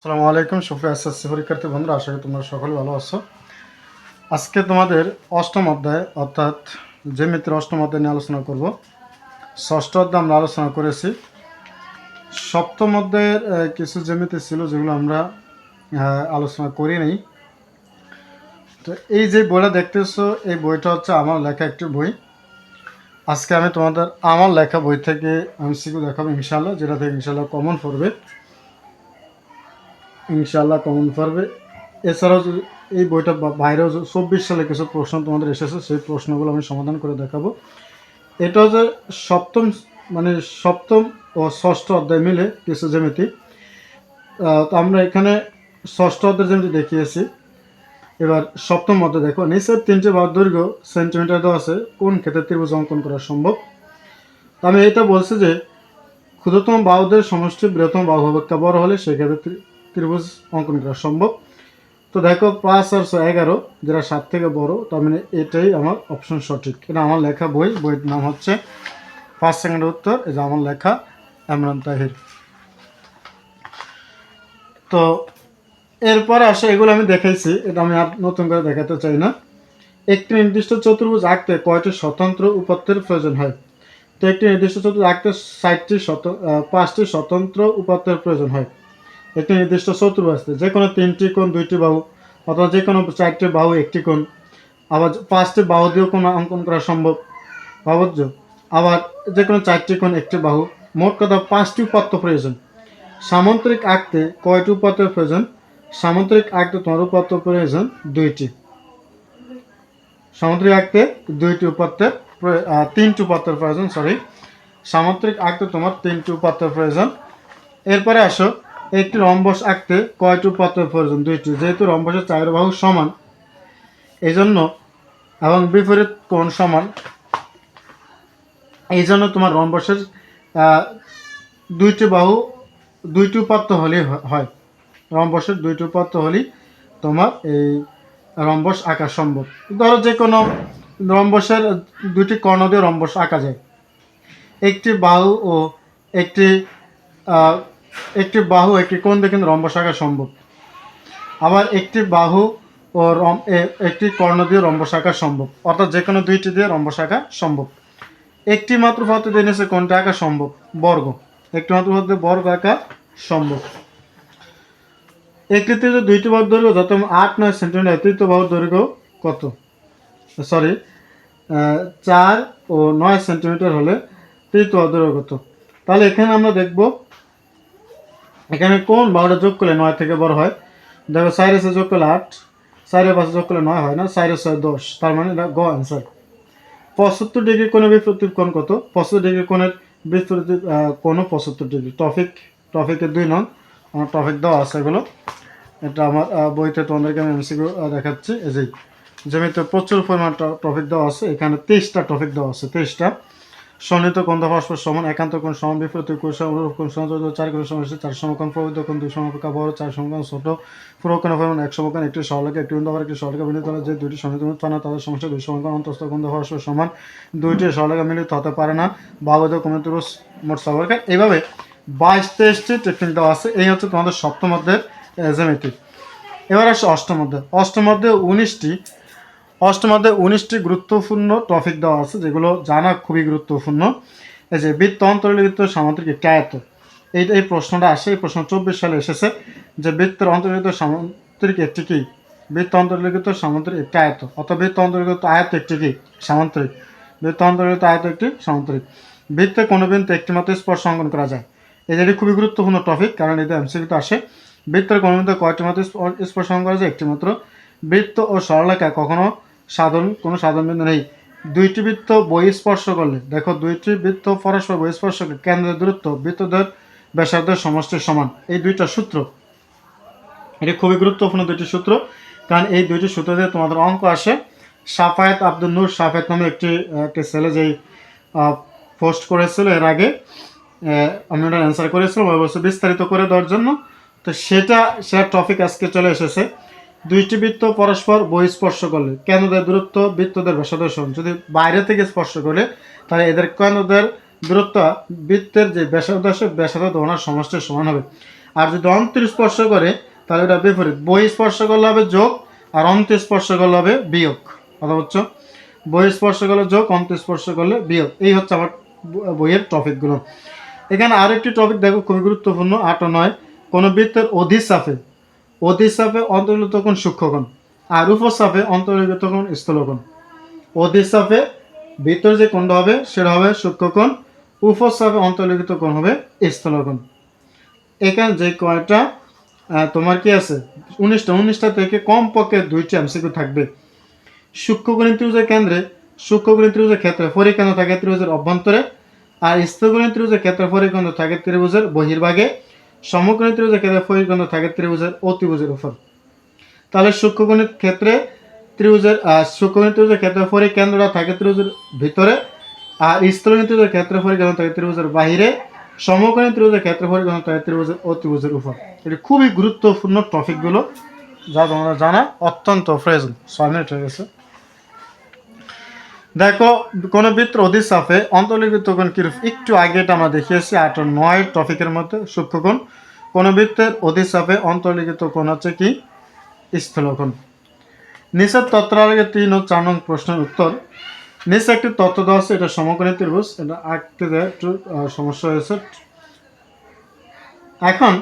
আসসালামু আলাইকুম সুপ্রিয় এসএসসি পরীক্ষার্থী বন্ধুরা, আশা করি তোমরা সকলে ভালো আছো। আজকে তোমাদের অষ্টম অধ্যায় অর্থাৎ জ্যামিতির অষ্টম অধ্যায় নিয়ে আলোচনা করব। ষষ্ঠ অধ্যায় আমরা আলোচনা করেছি। সপ্তম অধ্যায়ের কিছু জ্যামিতি ছিল যেগুলো আমরা আলোচনা করি নাই। তো এই যে বইটা দেখতেছো, এই বইটা হচ্ছে আমার লেখা একটি বই। আজকে আমি তোমাদের আমার লেখা বই থেকে এমসিকিউ দেখাবো ইনশাআল্লাহ, যেটা থেকে ইনশাআল্লাহ কমন পড়বে। এছাড়াও এই বইটা বাইরেও 24 সালে কিছু প্রশ্ন তোমাদের এসেছে, সেই প্রশ্নগুলো আমি সমাধান করে দেখাবো। এটা হচ্ছে সপ্তম ও ষষ্ঠ অধ্যায় মিলে কিছু জ্যামিতি। তো আমরা এখানে ষষ্ঠ অধ্যায় জ্যামিতি দেখিয়েছি। এবার সপ্তম অধ্যায় দেখো, নিচের তিনটি বাহুর দৈর্ঘ্য সেন্টিমিটার দেওয়া আছে, কোন ক্ষেত্রে ত্রিভুজ অঙ্কন করা সম্ভব। তো আমি এটা বলছি যে ক্ষুদ্রতম বাহুদের সমষ্টি বৃহত্তম বাহু অপেক্ষা বড় হলে সেক্ষেত্রে ত্রিভুজ অঙ্কন করা সম্ভব। তো দেখো 5 আর 6 11, যেটা 7 থেকে বড়, তার মানে এটাই আমার অপশন সঠিক। এটা আমার লেখা বইয়ের নাম হচ্ছে 5 সেকেন্ডের উত্তর। এই যে আমার লেখা ইমরান তাহির। তো এরপরে আসে, এগুলো আমি দেখাইছি, এটা আমি আর নতুন করে দেখাতে চাই না। একটি নির্দিষ্ট চতুর্ভুজ আঁকতে কয়টি স্বতন্ত্র উপাত্তের প্রয়োজন হয়। তো একটি নির্দিষ্ট চতুর্ভুজ আঁকতে 5টি স্বতন্ত্র উপাত্তের প্রয়োজন হয়। একটি নির্দিষ্ট চতুর্ভুজ যে কোনো 3টি কোণ 2টি বাহু, অথবা যে কোনো 4টি বাহু 1টি কোণ, আবার 5টি বাহু দিয়েও কোণ অঙ্কন করা সম্ভব ভাবজ্য, আবার যে কোনো 4টি কোণ 1টি বাহু, মোট কথা 5টি উপাত্ত প্রয়োজন। সামান্তরিক আঁকতে কয়টি উপাত্তের প্রয়োজন। সামান্তরিক আঁকতে তোমার উপাত্ত প্রয়োজন 2টি। সামান্তরিক আঁকতে 3টি উপাত্তের প্রয়োজন। সামান্তরিক আঁকতে তোমার 3টি উপাত্তের প্রয়োজন। এরপরে আসো, একটি রম্বস আঁকতে কয়টি উপাত্তের প্রয়োজন। 2টি। যেহেতু রম্বসের 4 বাহু সমান এই জন্য, এবং বিপরীত কোণ সমান, এই জন্য তোমার রম্বসের 2টি উপাত্ত হলেই হয়। রম্বসের 2টি উপাত্ত হলেই তোমার এই রম্বস আঁকা সম্ভব। ধরো যে কোনো রম্বসের 2টি কর্ণ দিয়ে রম্বস আঁকা যায়। একটি বাহু ও একটি কোণ দিয়ে কিন্তু রম্বস আঁকা সম্ভব। আবার একটি বাহু ও একটি কর্ণ দিয়ে রম্বস আঁকা সম্ভব, অর্থাৎ যে কোনো 2টি দিয়ে রম্বস আঁকা সম্ভব। একটি মাত্র পদ্ধতি এনেছে কোনটা আঁকা সম্ভব, বর্গ। একটি মাত্র পদ্ধতি বর্গ আঁকা সম্ভব। একটি তৃতীয় 2টি বাহুর দৈর্ঘ্য যত 8-9 সেন্টিমিটার, তৃতীয় বাহুর দৈর্ঘ্য কত। 4 ও 9 সেন্টিমিটার হলে তৃতীয় বাহুর দৈর্ঘ্য কত। তাহলে এখানে আমরা দেখব, এখানে কোন বাহুটা যোগ করলে 9 থেকে বড় হয়। দেখো 4 এর যোগ করলে 8, 4 এর 5 যোগ করলে 9 হয় না, 4 এর 6 10, তার মানে এটা গ অ্যান্সার। 75 ডিগ্রি কোণের বিপরীত কোণ কত। 75 ডিগ্রি কোণের বিপরীত কোণ 75 ডিগ্রি। টপিকের 2 নং আমার টপিক দেওয়া আছে এগুলো। এটা আমার বইতে তোমাদেরকে আমি এমসিকিউ দেখাচ্ছি। এই যে জ্যামিতিতে প্রচুর পরিমাণ টপিক দেওয়া আছে। এখানে 23টা টপিক দেওয়া আছে, 23টা। সন্নিহিত কোণ পরস্পর সমান, একান্ত কোণ সমান, বিপরীত কোণ সমান, অনুরূপ কোণ সমান, 4 কোণ সমান, 4 সমকোণ, প্রবৃদ্ধ কোণ 2 সমকোণ বড়, 4 সমকোণ ছোট, পুরো কোণের পরিমাণ 1 সমকোণ, একটি সরলরেখা, একটি বিন্দু আবার একটি সরলরেখা মিলিত হলে যে 2টি সন্নিহিত কোণ পায় না তাদের সমষ্টি 2 সমকোণ। অন্তঃস্থ কোণ পরস্পর সমান, 2টি সরলরেখা মিলিত হতে পারে না, বাহুবদ্ধ কোণের ত্রিভুজ মোট সরলরেখা। এইভাবে 22-23টি টেকনিক দেওয়া আছে। এই হচ্ছে তোমাদের সপ্তম অধ্যায়ের জ্যামিতি। এবার আসছে অষ্টম অধ্যায়। অষ্টম অধ্যায়ে 19টি গুরুত্বপূর্ণ টপিক দেওয়া আছে, যেগুলো জানা খুবই গুরুত্বপূর্ণ। এই যে বৃত্ত অন্তর্লিখিত সামান্তরিক একটি আয়ত, এই প্রশ্নটা আসে। এই প্রশ্ন 24 সালে এসেছে যে বৃত্তের অন্তর্লিখিত সামান্তরিক একটি কি। বৃত্ত অন্তর্লিখিত সামান্তরিক একটি আয়ত, অথবা বৃত্ত অন্তর্লিখিত আয়ত একটি কি সামান্তরিক। বৃত্ত অন্তর্লিখিত আয়ত একটি সামান্তরিক। বৃত্তে কোনো বিন্দুতে একটি মাত্র স্পর্শ অঙ্কন করা যায়। এটি খুবই গুরুত্বপূর্ণ টপিক, কারণ এটা এমসিকিউতে আসে। বৃত্তের কোনো বিন্দুতে কয়টি মাত্র স্পর্শ অঙ্কন করা যায়, একটি মাত্র। বৃত্ত ও সরলরেখা কখনো কোনো সাধারণ বিন্দু নেই। 2টি বৃত্ত বহিঃস্পর্শ করলে, দেখো 2টি বৃত্ত পরস্পর বহিঃস্পর্শ করলে কেন্দ্রের দূরত্ব বৃত্তদের ব্যাসার্ধের সমষ্টির সমান। এই 2টা সূত্র, এটি খুবই গুরুত্বপূর্ণ 2টি সূত্র, কারণ এই 2টি সূত্র দিয়ে তোমাদের অঙ্ক আসে। সাফায়েত আব্দুল নূর সাফায়েত নামে একটি ছেলে যেই পোস্ট করেছিল এর আগে, আমি ওটা অ্যান্সার করেছিলাম অবশ্যই বিস্তারিত করে দেওয়ার জন্য। তো সেটা টপিক আজকে চলে এসেছে। 2টি বৃত্ত পরস্পর বহিঃস্পর্শ করলে কেন্দ্রদের দূরত্ব বৃত্তদের ব্যাসার্ধের সমান। যদি বাইরে থেকে স্পর্শ করলে তাহলে এদের কেন্দ্রদের দূরত্ব বৃত্তের যে ব্যাসার্ধ আসে ব্যাসার্ধ দোলনার সমষ্টির সমান হবে। আর যদি অন্তর স্পর্শ করে তাহলে এটা বিপরীত, বই স্পর্শ করলে হবে যোগ আর অন্ত স্পর্শ করলে হবে বিয়োগ। কথা বুঝছো? বই স্পর্শ করলে যোগ, অন্ত স্পর্শ করলে বিয়োগ। এই হচ্ছে আমার বইয়ের টপিকগুলো। এখানে আরেকটি টপিক দেখো খুবই গুরুত্বপূর্ণ, 8 ও 9। কোনো বৃত্তের অধিচাপে অন্তর্লিখিত কোণ সূক্ষ্মকোণ আর উপচাপে অন্তর্লিখিত কোণ স্থূলকোণ। অধিচাপে ভিতরে যে কোণটা হবে সেটা হবে সূক্ষ্মকোণ, উপচাপে অন্তর্লিখিত কোণ হবে স্থূলকোণ। এখানে যে কয়টা তোমার কি আছে 19টা থেকে কমপক্ষে 2টি এমসিকিউ থাকবে। সূক্ষ্মকোণী ত্রিভুজের কেন্দ্রে, সূক্ষ্মকোণী ত্রিভুজের ক্ষেত্রে পরিকেন্দ্র থাকে ত্রিভুজের অভ্যন্তরে, আর স্থূলকোণী ত্রিভুজের ক্ষেত্রে পরিকেন্দ্র থাকে ত্রিভুজের বহির্ভাগে, সমকোণী ত্রিভুজের ক্ষেত্রে পরিকেন্দ্র থাকে ত্রিভুজের অতিভুজের উপর। তাহলে সূক্ষ্মকোণীর ক্ষেত্রে সূক্ষ্মকোণী ত্রিভুজের ক্ষেত্রে পরিকেন্দ্রটা থাকে ত্রিভুজের ভিতরে, আর স্থূলকোণী ত্রিভুজের ক্ষেত্রে পরিকেন্দ্র থাকে ত্রিভুজের বাহিরে, সমকোণী ত্রিভুজের ক্ষেত্রে পরিকেন্দ্র থাকে ত্রিভুজের অতিভুজের উপর। এটি খুবই গুরুত্বপূর্ণ টপিকগুলো, যা তোমরা জানা অত্যন্ত প্রয়োজন। 6 মিনিট হয়ে গেছে। দেখো কোন বৃত্তের অধিচাপে অন্তর্লিখিত কোণ কিরূপ, একটু আগে এটা আমরা দেখিয়েছি 8 ও 9 টপিকের মধ্যে সূক্ষ্মকোণ। কোন বৃত্তের অধিচাপে অন্তর্লিখিত কোণ হচ্ছে কি স্থূলকোণ। নিচের তত্ত্বের আগে 3 ও 4 নং প্রশ্নের উত্তর। নিচে একটি তত্ত্ব দেওয়া আছে, এটা সমকোণী ত্রিভুজ, এটা আঁকতে একটু সমস্যা হয়েছে। এখন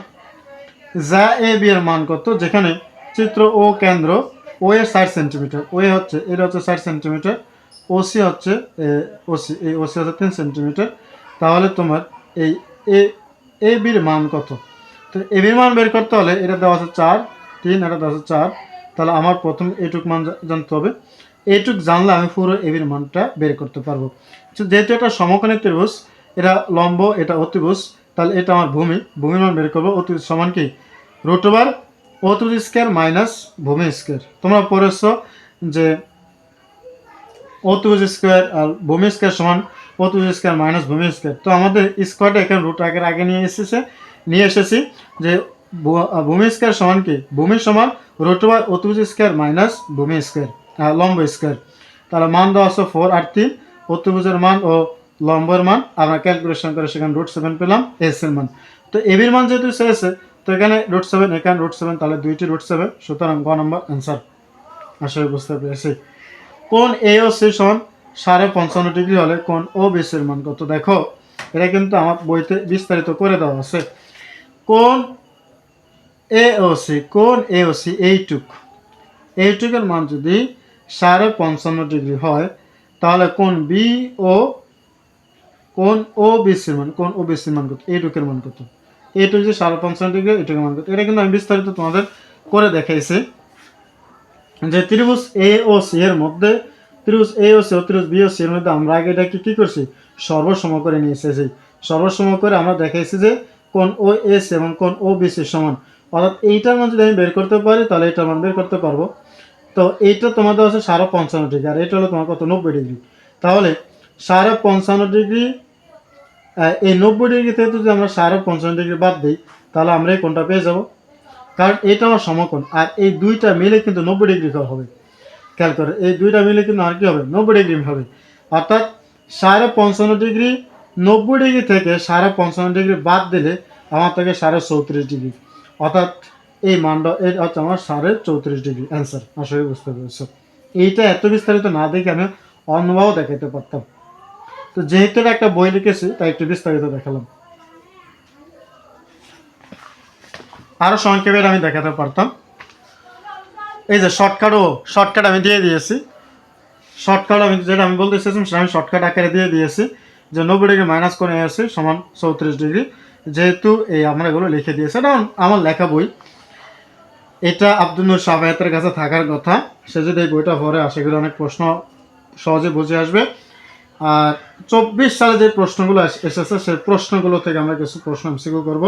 যা এ বি এর মান কত, যেখানে চিত্র ও কেন্দ্র ও এর 60 সেন্টিমিটার, ও এ হচ্ছে এটা হচ্ছে 60 সেন্টিমিটার, ওসি হচ্ছে এই ওসি হচ্ছে 3 সেন্টিমিটার। তাহলে তোমার এই এ বির মান কত? তো এ বির মান বের করতে হলে এটা দেওয়া আছে 4, 3, এটা দেওয়া আছে 4। তাহলে আমার প্রথম এইটুক মান জানতে হবে। এইটুক জানলে আমি পুরো এ বির মানটা বের করতে পারবো। যেহেতু এটা সমকোণী ত্রিভুজ, এটা লম্ব, এটা অতিভুজ, তাহলে এটা আমার ভূমির মান বের করবো। অতিভুজ সমান কি √ অতিভুজ স্কয়ার মাইনাস ভূমি স্কয়ার। তোমরা পড়েছ যে অতিভুজ স্কয়ার আর ভূমি স্কয়ার সমান অতিভুজ স্কয়ার মাইনাস ভূমি স্কয়ার। তো আমাদের স্কয়ারটা এখানে রুট আগে নিয়ে এসেছি যে ভূমি স্কয়ার সমান কি, ভূমি সমান √ অতিভুজ স্কয়ার মাইনাস ভূমি স্কয়ার, লম্ব স্কয়ার। তাহলে মান দেওয়া আছে 4 আর 3, অতিভুজের মান ও লম্বের মান আমরা ক্যালকুলেশন করে সেখানে √7 পেলাম এস এর মান। তো এ বির মান যেহেতু চেয়েছে, তো এখানে √7, এখানে √7, তাহলে দুইটি √7, সুতরাং গ নম্বর অ্যান্সার। আসলে বুঝতে পেরেছি। কোণ এ ও সি সমান 55.5 ডিগ্রি হলে কোণ ও বি সির মান কত? দেখো এটা কিন্তু আমার বইতে বিস্তারিত করে দেওয়া আছে। কোণ এ ও সি এইটুকের মান যদি 55.5 ডিগ্রি হয়, তাহলে কোণ ও বি সির মান কত? এইটুকের মান কত? এইটুক যে 55.5 ডিগ্রি, এইটুকের মান কত? এটা কিন্তু আমি বিস্তারিত তোমাদের করে দেখাইছি যে ত্রিভুজ এ ও সি এর মধ্যে, ত্রিভুজ এ ও সি ও ত্রিভুজ বি ও সি এর মধ্যে আমরা আগে এটাকে কি করছি, সর্বসম করে নিয়ে এসেছি। সর্বসম করে আমরা দেখাইছি যে কোণ ও এস এবং কোণ ও বি সি সমান, অর্থাৎ এইটার মান যদি আমি বের করতে পারি তাহলে এটার মান বের করতে পারবো। তো এইটা তোমাদের আছে 55.5 ডিগ্রি, আর এটা হলো তোমার কত, 90 ডিগ্রি। তাহলে 55.5 ডিগ্রি, এই 90 ডিগ্রি থেকে যদি আমরা 55.5 ডিগ্রি বাদ দিই, তাহলে আমরা এই কোণটা পেয়ে যাব, কারণ এটা আমার সমকোণ। আর এই দুইটা মিলে কিন্তু 90 ডিগ্রি হবে। খেয়াল করে, এই দুইটা মিলে কিন্তু আর কি হবে, 90 ডিগ্রি হবে। অর্থাৎ 55.5 ডিগ্রি, 90 ডিগ্রি থেকে 55.5 ডিগ্রি বাদ দিলে আমার থেকে 34.5 ডিগ্রি, অর্থাৎ এই মানটা হচ্ছে আমার 34.5 ডিগ্রি অ্যান্সার। আসলে বুঝতে পেরেছ? এইটা এত বিস্তারিত না দেখে আমি অন্যভাবে দেখাতে পারতাম, তো যেহেতু একটা বই লিখেছি তাই একটু বিস্তারিত দেখালাম। আরো সংক্ষেপে আমি দেখাতে পারতাম। এই যে শর্টকাট আমি দিয়ে দিয়েছি। শর্টকাট আমি যেটা আমি বলতে চেয়েছিলাম সেটা আমি শর্টকাট আকারে দিয়ে দিয়েছি যে 90 ডিগ্রি মাইনাস করে আসছে সমান 34 ডিগ্রি। যেহেতু এই আমরা এগুলো লিখে দিয়েছি, এটা আমার লেখা বই, এটা আব্দুল নূর শাহবায়াতের কাছে থাকার কথা। সে যদি এই বইটা পড়ে আশা করি অনেক প্রশ্ন সহজে বুঝে আসবে। আর 24 সালে যে প্রশ্নগুলো এসেছে সেই প্রশ্নগুলো থেকে আমরা কিছু প্রশ্ন এমসিকিউ করব।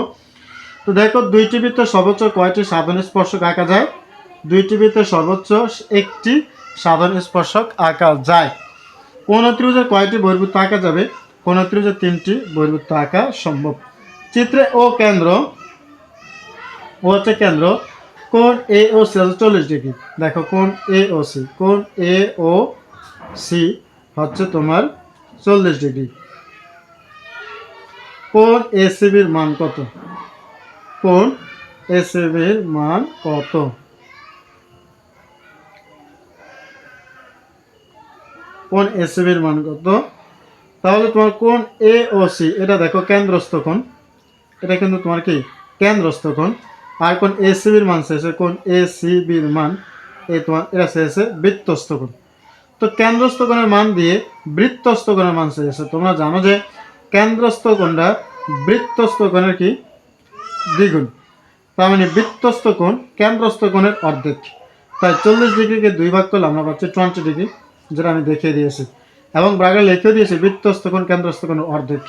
তো দেখো, দুইটি বৃত্তে সর্বোচ্চ কয়টি সাধারণ স্পর্শক আঁকা যায়? দুইটি বৃত্তে সর্বোচ্চ একটি সাধারণ স্পর্শক আঁকা যায়। কোন ত্রিভুজের কয়টি বহির্ভূত আঁকা যাবে? কোন ত্রিভুজের 3টি বহির্ভূত আঁকা সম্ভব। চিত্রে ও হচ্ছে কেন্দ্র, কোণ এ ও সি হচ্ছে 40 ডিগ্রি। দেখো কোণ এ ও সি হচ্ছে তোমার 40 ডিগ্রি। কোণ এ সি বির মান কত? কোণ এসিবির মান কত? কোণ এসিবির মান কত? তাহলে তোমার কোণ এ ও সি, এটা দেখো কেন্দ্রস্থ কোণ, এটা কিন্তু তোমার কি কেন্দ্রস্থ কোণ। আর কোণ এসিবির মান শেষে কোণ এসিবির মান এই তোমার এটা শেষে বৃত্তস্থ কোণ। তো কেন্দ্রস্থ কোণের মান দিয়ে বৃত্তস্থ কোণের মান শেষে, তোমরা জানো যে কেন্দ্রস্থ কোণটা বৃত্তস্থ কোণের কি দ্বিগুণ। তার মানে বৃত্তস্থ কোণ কেন্দ্রস্থ কোণের অর্ধেক। তাই 40 ডিগ্রিকে 2 ভাগ করলে আমরা পাচ্ছি 20 ডিগ্রি, যেটা আমি দেখিয়ে দিয়েছি এবং ব্রাকে লিখেও দিয়েছি বৃত্তস্থ কোণ কেন্দ্রস্থ কোণের অর্ধেক।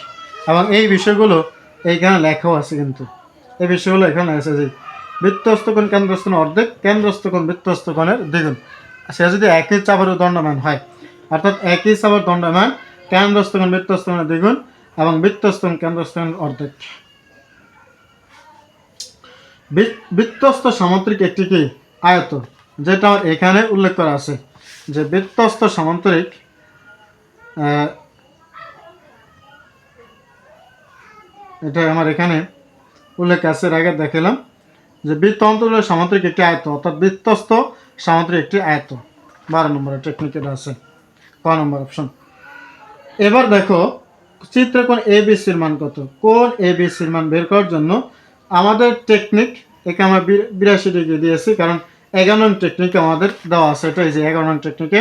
এবং এই বিষয়গুলো এইখানে লেখাও আছে, কিন্তু এই বিষয়গুলো এখানে এসেছে। বৃত্তস্থ কোণ কেন্দ্রস্থ কোণের অর্ধেক, কেন্দ্রস্থ কোণ বৃত্তস্থ কোণের দ্বিগুণ। সে যদি একই চাপের দণ্ডমান হয়, অর্থাৎ একই চাপের দণ্ডমান কেন্দ্রস্থ কোণ বৃত্তস্থ কোণের দ্বিগুণ এবং বৃত্তস্থ কোণ কেন্দ্রস্থ কোণের অর্ধেক। বৃত্তস্থ সামান্তরিক একটি কি আয়ত, যেটা আমার এখানে উল্লেখ করা আছে যে বৃত্তস্থ সামান্তরিক এটা আমার এখানে উল্লেখ আছে, এর আগে দেখালাম যে বৃত্ত অন্তর্গত সামান্তরিক একটি আয়ত, অর্থাৎ বৃত্তস্থ সামান্তরিক একটি আয়ত। 12 নম্বরের টেকনিক এটা আছে, ক নম্বর অপশন। এবার দেখো চিত্রে কোণ এবিসির মান কত? কোণ এবিসির মান বের করার জন্য আমাদের টেকনিক একে আমরা 82 ডিগ্রি দিয়েছি, কারণ 11 নং টেকনিকে আমাদের দেওয়া আছে। এটা এই যে 11 নং টেকনিকে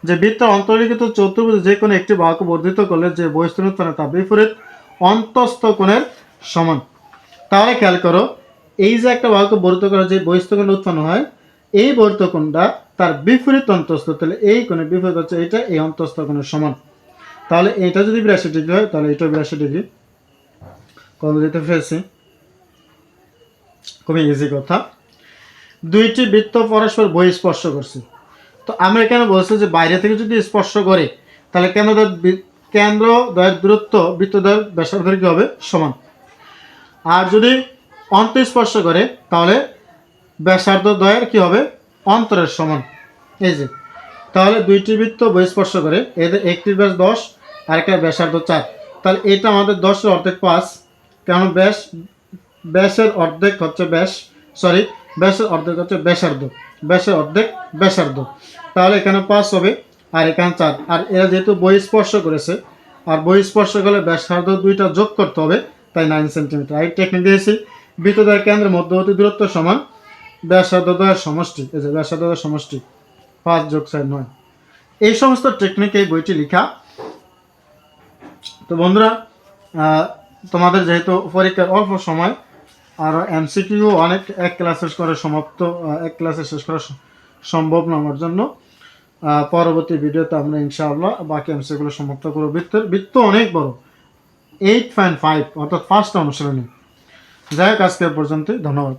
যে বৃত্ত অন্তর্লিখিত চতুর্ভুজ যে কোনো একটি বাহুকে বর্ধিত করলে যে বহিস্থ উৎপন্ন তা বিপরীত অন্তস্থ কোণের সমান। তাহলে খেয়াল করো, এই যে একটা বাহুকে বর্ধিত করে যে বহিস্থ কোণ উৎপন্ন হয়, এই বর্ধিত কোণটা তার বিপরীত অন্তস্থ, তাহলে এই কোণের বিপরীত হচ্ছে এটা, এই অন্তস্থ কোণের সমান। তাহলে এটা যদি 82 ডিগ্রি হয়, তাহলে এটাও 82 ডিগ্রি। কত দিতে পেরেছি? খুবই ইজি কথা। দুইটি বৃত্ত পরস্পর বহিঃস্পর্শ করছে। তো আমরা এখানে বলছি যে বাইরে থেকে যদি স্পর্শ করে, তাহলে কেন্দ্রদ্বয়ের দূরত্ব বৃত্তদ্বয়ের ব্যাসার্ধের কি হবে? সমান। আর যদি অন্তঃস্পর্শ করে, তাহলে ব্যাসার্ধ দ্বয়ের কি হবে? অন্তরের সমান। এই যে তাহলে দুইটি বৃত্ত বহিঃস্পর্শ করে, এদের একটির ব্যাস 10 আর একটা ব্যাসার্ধ 4, তাহলে এটা আমাদের 10-এর অর্ধেক 5, কারণ ব্যাসের অর্ধেক হচ্ছে ব্যাসের অর্ধেক হচ্ছে ব্যাসার্ধ, ব্যাসের অর্ধেক ব্যাসার্ধ। তাহলে এখানে 5 হবে আর এখানে 4। আর এরা যেহেতু বহিঃস্পর্শ করেছে, আর বহিঃস্পর্শ করলে ব্যাসার্ধ দুইটা যোগ করতে হবে, তাই 9 সেন্টিমিটার। এই টেকনিক দিয়েছি বৃত্তদ্বয়ের কেন্দ্রের মধ্যবর্তী দূরত্ব সমান ব্যাসার্ধ দ্বয়ের সমষ্টি। এই যে ব্যাসার্ধ দ্বয়ের সমষ্টি 5 যোগ 4 9। এই সমস্ত টেকনিক এই বইটি লেখা। তো বন্ধুরা, তোমাদের যেহেতু পরীক্ষার অল্প সময়, আর এমসিকিউ অনেক এক ক্লাসে শেষ করা সম্ভব না আমার জন্য, পরবর্তী ভিডিওতে আমরা ইনশাআল্লাহ বাকি এমসিকিউগুলো সমাপ্ত করব। বৃত্ত অনেক বড়, 8.5 অর্থাৎ 5টা অনুশীলনী। যাই হোক, আজকে পর্যন্তই, ধন্যবাদ।